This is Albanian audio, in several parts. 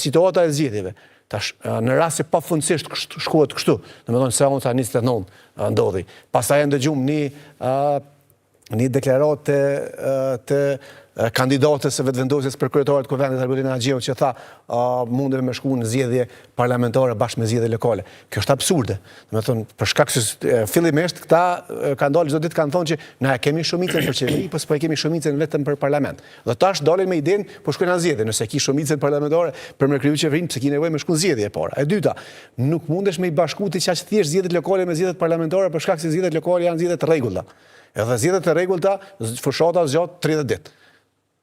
situata e zgjedhjeve. Tash, në rast se pafundësisht shkohet kështu, domethënë seanca 29 ndodhi. Pastaj ndëgjum një deklaratë të kandidatës së vetëvendosjes për kryetarin e Kuvendit Albina Haxhiu që tha mundemi me shku në zgjedhje parlamentare bashkë me zgjedhje lokale. Kjo është absurde. Domethënë për shkak se fillimisht këta kanë dalë çdo ditë kanë thonë që na kemi shumicën për qeveri, po s'po e kemi shumicën vetëm për parlament. Dhe tash dalin me idenë po shkojnë në zgjedhje, nëse ki shumicën parlamentare për me kriju qeverinë, pse ki nevojë me shku në zgjedhje e para. E dyta, nuk mundesh me i bashkuti çaq thjesht zgjedhjet lokale me zgjedhjet parlamentare për shkak se zgjedhjet lokale janë zgjedhje të rregullta. Edhe zgjedhjet e rregullta fushata zgjat 30 ditë.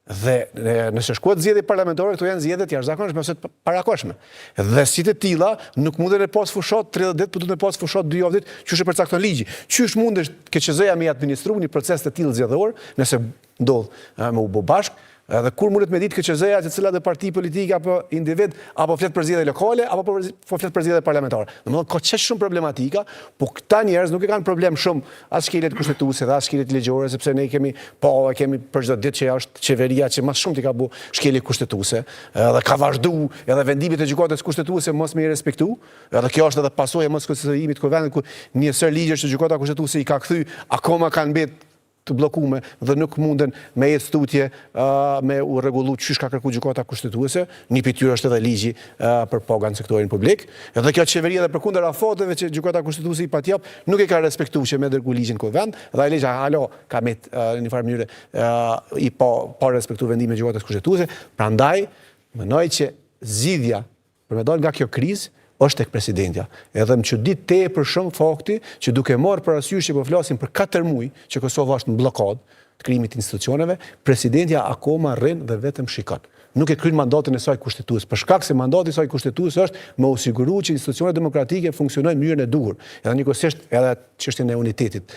Dhe nëse shkohet zgjedhje parlamentare, këto janë zgjedhjet jashtëzakonisht ose të parakohshme. Dhe si të tilla, nuk mundet të pas fushat 30 ditë, por duhet të pas fushat 2 javë ditë, çysh e përcakton ligji. Çysh mundesh KQZ-ja me administru një proces të tillë zgjedhor, nëse ndodh me u bë bashk, edhe kur mundet me ditë KQZ-ja se cilat e parti politike apo individ apo flet për zgjedhje lokale apo po flet për zgjedhje parlamentare. Domethënë ka çështë shumë problematika, po këta njerëz nuk e kanë problem shumë as shkeljet kushtetuese dhe as shkeljet ligjore, sepse ne kemi për çdo ditë që është qeveria që më shumë t'i ka bu shkelje kushtetuese, edhe ka vazhdu edhe vendimet e gjykatës kushtetuese mos me i respektu, edhe kjo është edhe pasojë mos konsiderimit të Kuvendit ku një sër ligjesh që gjykata kushtetuese i ka kthy akoma kanë mbet të bllokuar dhe nuk munden me jetë tutje me u rregullu çish ka kërkuar gjykata kushtetuese, një pyetje është edhe ligji për pagën në sektorin publik. Edhe kjo qeveria edhe përkundër afateve që gjykata kushtetuese i patjap, nuk e ka respektuar që me dërgu ligjin Kuvend, dhe ai ligj halo ka me në një farë mënyrë i pa respektuar vendimin e gjykatës kushtetuese. Prandaj mendoj që zgjidhja për me dalë nga kjo krizë është tek presidentja. Edhe më çudit tepër shumë fakti që duke marrë parasysh që po flasim për 4 muaj që Kosova është në bllokadë të krijimit të institucioneve, presidentja akoma rrin dhe vetëm shikon. Nuk e kryen mandatin e saj kushtetues, për shkak se mandati i saj kushtetues është me u siguru që institucionet demokratike funksionojnë në mënyrën e duhur. Edhe njëkohësisht edhe çështjen e unitetit.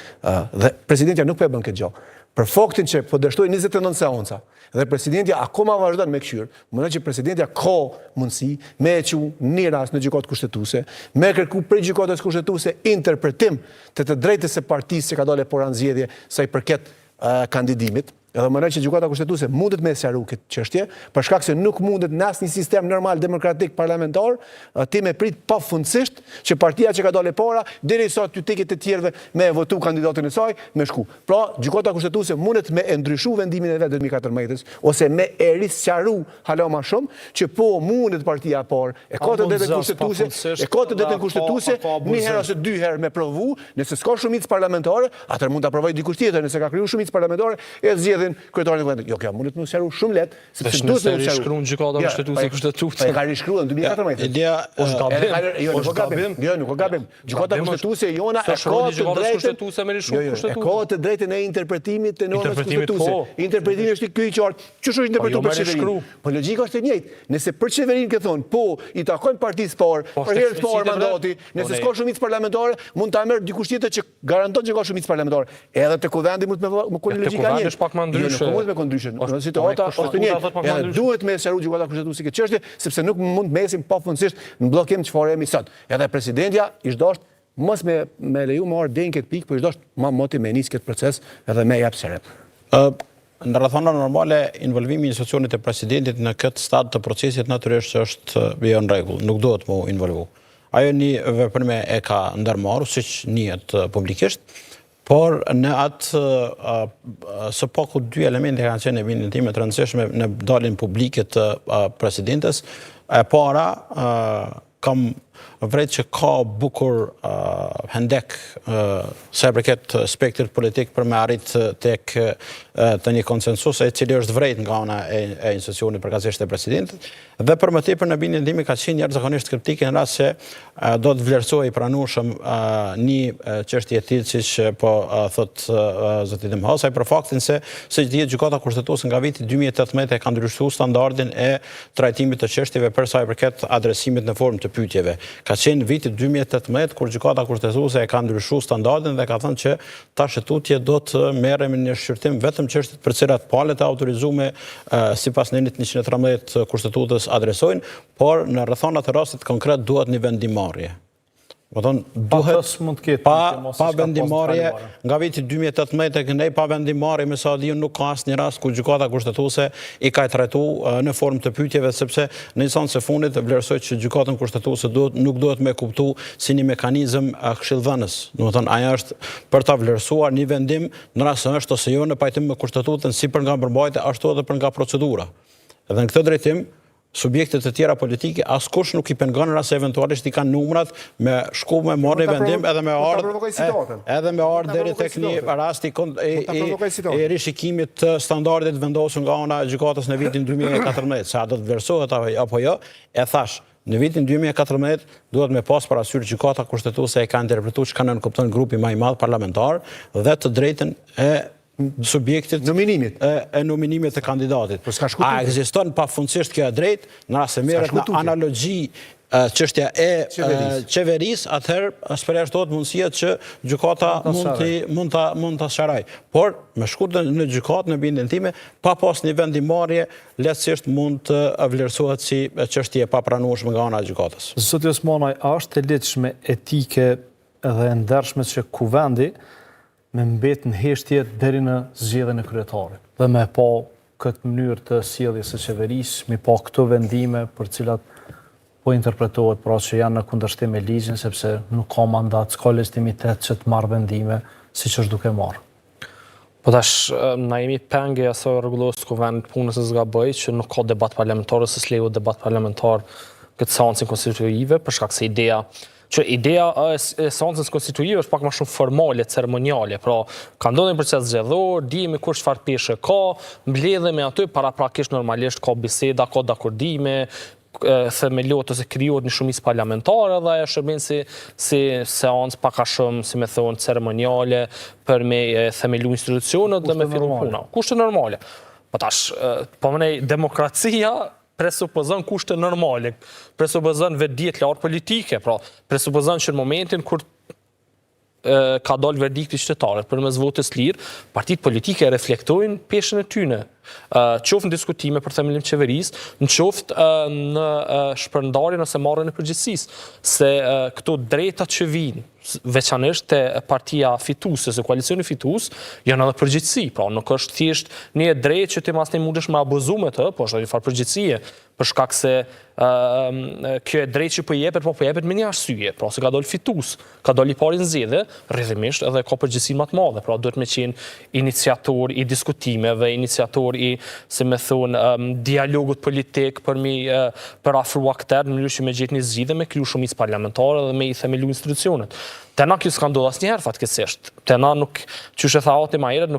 Dhe presidentja nuk po e bën këtë gjë. Për faktin që po dështoi 29 seanca dhe presidentja akoma vazhdon me këshir, mendoj që presidentja ka mundësi me e qiu një rast në gjykatë kushtetuese, me kërku prej gjykatës kushtetuese interpretim të drejtës së partisë që ka dalë para zgjedhje sa i përket kandidimit. Edhe mendoj që gjykata kushtetuese mundet me sqaru këtë çështje, për shkak se nuk mundet në asnjë sistem normal demokratik parlamentar ti me prit pafundësisht që partia që ka dalë para derisa ty tekët e tjerëve me votu kandidatin e saj me shku. Pra, gjykata kushtetuese mundet me ndryshu vendimin e vet 2014 ose me e risqaru hala më shumë që po mundet partia parë e ka të drejtën kushtetuese, një herë ose 2 herë me provu, nëse s'ka shumicë parlamentare, atëherë mund ta provojë dikush tjetër, nëse ka kriju shumicë parlamentare, e kryetarin e Kuvendit. Jo, kjo mundet më sqaru shumë lehtë, sepse duhet të rishkruan gjykata kushtetuese kushtetuese. E ka rishkruar në 2014. Ideja është gabim. Jo, nuk ka gabim. Gjykata kushtetuese jona e ka të drejtën e interpretimit të normës kushtetuese. Interpretimi është ky i qartë. Ç'është interpretuar për qeverinë? Po logjika është e njëjtë. Nëse për qeverinë ke thonë, po i takon partisë parë, për herë të parë mandati, nëse s'ka shumicë parlamentare, mund ta merr dikush tjetër që garanton që ka shumicë parlamentare. Edhe te Kuvendi mund me koni logjika njëjtë. Ndryshe. Nuk mund me ndryshe. Situata është e njëjtë. Duhet me sqaru gjykata kushtetuese këtë çështje, sepse nuk mund mesim pafundësisht në bllokim çfarë jemi sot. Edhe presidentja ish dashur mos me leju me ardhen këtë pikë, por ish dashur më moti me nis këtë proces edhe me jap serep. Në rrethana normale, involvimi i institucionit të presidentit në këtë stad të procesit natyrisht është jo në rregull, nuk duhet mu involvu. Ajo një veprim e ka ndërmarrë, siç njihet publikisht, por në atë së paku 2 elemente kanë qenë bindjen time të rëndësishme në daljen publike të presidentes. E para, kam vret që ka bukur hendek sa i përket spektrit politik për me arrit tek të një konsensus e cili është vret nga ana e institucionit përkatësisht e presidentit dhe për më tepër në bindjen time ka qenë jashtëzakonisht kritikë në rast se do të vlerësoj i pranueshëm një çështje e tillë siç po thot zoti Demhasaj për faktin se siç dihet gjykata kushtetuese nga viti 2018 e ka ndryshuar standardin e trajtimit të çështjeve për sa i përket adresimit në formë të pyetjeve. Ka qenë viti 2018 kur gjykata kushtetuese e ka ndryshuar standardin dhe ka thënë që tash tutje do të merremi në shqyrtim vetëm çështjet për cilat palët e autorizuar sipas nenit 113 kushtetues adresojnë, por në rrethana të rastit konkret duhet një vendimarrje. Duhet pa vendimarrje nga viti 2018 e këndej, pa vendimarrje me sa diun nuk ka asnjë rast ku gjykata kushtetuese i ka trajtuar në formë të pyetjeve, sepse në instancën e fundit vlerësoj që gjykatën kushtetuese nuk duhet me kuptu si një mekanizëm këshillëdhënës. Domethënë ajo është për ta vlerësuar një vendim në rast se është ose jo në pajtim me kushtetutën, si për nga përmbajtja ashtu edhe për nga procedura. Edhe në këtë drejtim subjektet e tjera politike, askush nuk i pengon nëse eventualisht i kanë numrat me shku me marrë një vendim edhe me ardhë deri tek një rast i rishikimit të standardit vendosur nga ana e gjykatës në vitin 2014, se a do të vlerësohet apo jo, e thash, në vitin 2014 duhet me pas parasysh gjykata kushtetuese e ka interpretuar çka nënkupton grupi më i madh parlamentar dhe të drejtën e subjektit e nominimit të kandidatit. A ekziston pafundësisht kjo e drejtë, në rast se merret në analogji çështja e qeverisë, atëherë përjashtohet mundësia që gjykata mund ta sqaroj. Por me shkuar në gjykatë në bindjen time, pa pas një vendimarrje, lehtësisht mund të vlerësohet si çështje e papranueshme nga ana e gjykatës. Zoti Osmanaj, a është e lehtëshme etike dhe e ndershme që kuvendi me mbet në heshtje deri në zgjedhjen e kryetarit dhe me pa këtë mënyrë të sjelljes së qeverisë, me pa këto vendime për cilat po interpretohet pra që janë në kundërshtim me ligjin, sepse nuk ka mandat, s'ka legitimitet që të marrë vendime siç është duke marrë. Po tash, na jemi penge asoj rregullos kuvend punës së zgaboj që nuk ka debat parlamentar ose s'lejo debat parlamentar këtë seancën konstitutive, për shkak se ideja e seancës konstitutive është pak më shumë formale, ceremoniale, pra ka ndodhur një proces zgjedhor, dihemi kush çfarë peshë ka, mbledhemi aty, paraprakisht normalisht ka biseda, ka dakordime, themelot ose krijohet një shumicë parlamentare dhe ajo shërben si seancë pak a shumë, si me thonë, ceremoniale për me themelu institucionet dhe me fillu puna. Kushte normale. Po tash, po mënej demokracia presupozon kushte normale, presupozon vetdijet lartë politike, pra presupozon që në momentin kur ka dalë verdikti qytetarët përmes votës lirë, partitë politike reflektojnë peshën e tyne, qoftë në diskutime për themelim qeverisë, në qoftë në shpërndarjen ose marrjen e përgjegjësisë, se këto drejta që vijnë veçanërisht te partia fituese, se koalicioni fitues, janë edhe përgjegjësi, pra nuk është thjesht një drejtë që ti mas ne mundesh me abuzu me të, po është një farë përgjegjësie, për shkak se kjo e drejtë që po jepet me një arsye, pra se ka dalë fitues, ka dalë i pari në zgjedhje, rrjedhimisht edhe ka përgjegjësi më të madhe, pra duhet me qenë iniciator i diskutimeve, iniciator i, si me thonë, dialogut politik për afrua këtër, në mënyrë që me gjetë një zgjidhje me kriju shumicë parlamentare dhe me i themelu institucionet. Tena kjo s'ka ndodhur asnjëherë fatkeqësisht. Tena nuk, çush e tha Ati më herët,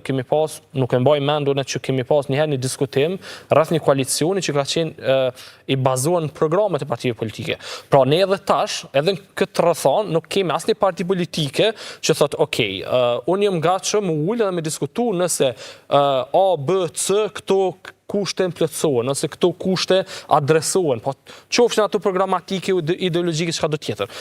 nuk e mbaj mendun që kemi pas njëherë një diskutim rreth një koalicioni që ka qenë i bazuar në programet e partive politike. Pra ne edhe tash, edhe në këtë rrethon, nuk kemi asnjë parti politike që thotë, "Okej, unë jam gatshëm më ul dhe me diskutu nëse A, B, C këto kushte plotësohen, nëse këto kushte adresohen, po qofshin ato programatike, ideologjike, çka do tjetër.